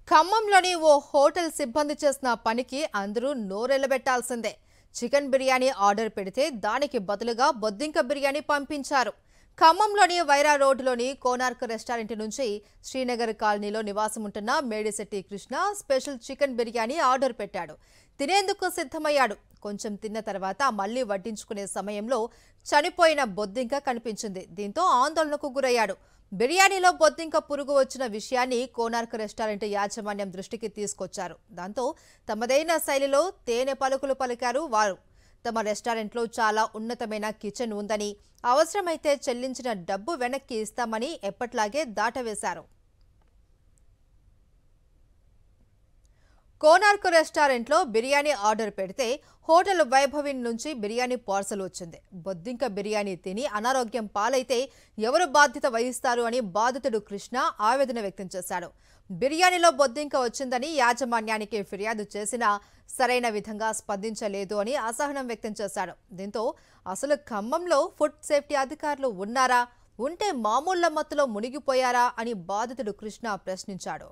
ఖమ్మంలోని ఓ hotel సిబ్బంది చేసిన పనికి అందరూ నోరెళ్లబెట్టాల్సిందే. చికెన్ బిర్యానీ ఆర్డర్ పెడితే దానికి బదులుగా బొద్దింక బిర్యానీ పంపించారు. ఖమ్మంలోని వైరా రోడ్డులోని కోనార్క్ రెస్టారెంట్ నుంచి శ్రీనగర్ కాలనీలో నివాసం ఉంటున్న Medisetti Krishna special chicken biryani order పెట్టాడు. తినేందుకు సిద్ధమయ్యాడు. కొంచెం తిన్న తర్వాత మళ్లీ వడ్డించుకునే సమయంలో చనిపోయిన బొద్దింక కనిపించింది. దీంతో ఆందోళనకు గురయ్యాడు. బిర్యానీలో బొద్దింక పురుగు వచ్చిన విషయాన్ని కోనార్క్ రెస్టారెంట్ యాజమాన్యం దృష్టికి తీసుకొచ్చారు. దాంతో తమదైన శైలిలో తేనె పలుకులు పలికారు వారు. తమ రెస్టారెంట్లో చాలా ఉన్నతమైన కిచెన్ ఉందని, అవసరమైతే చెల్లించిన డబ్బు వెనక్కి ఇస్తామని ఎప్పట్లాగే దాటవేశారు. కోనార్క్ రెస్టారెంట్లో బిర్యానీ ఆర్డర్ పెడితే హోటల్ వైభవిన్ నుంచి బిర్యానీ పార్సల్ వచ్చింది. బొద్దింక బిర్యానీ తిని అనారోగ్యం పాలైతే ఎవరు బాధ్యత వహిస్తారు అని బాధితుడు కృష్ణ ఆవేదన వ్యక్తం చేశాడు. బిర్యానీలో బొద్దింక వచ్చిందని యాజమాన్యానికి ఫిర్యాదు చేసినా సరైన విధంగా స్పందించలేదు అని అసహనం వ్యక్తం చేశాడు. దీంతో అసలు ఖమ్మంలో ఫుడ్ సేఫ్టీ అధికారులు ఉన్నారా, ఉంటే మామూళ్ల మత్తులో మునిగిపోయారా అని బాధితుడు కృష్ణ ప్రశ్నించాడు.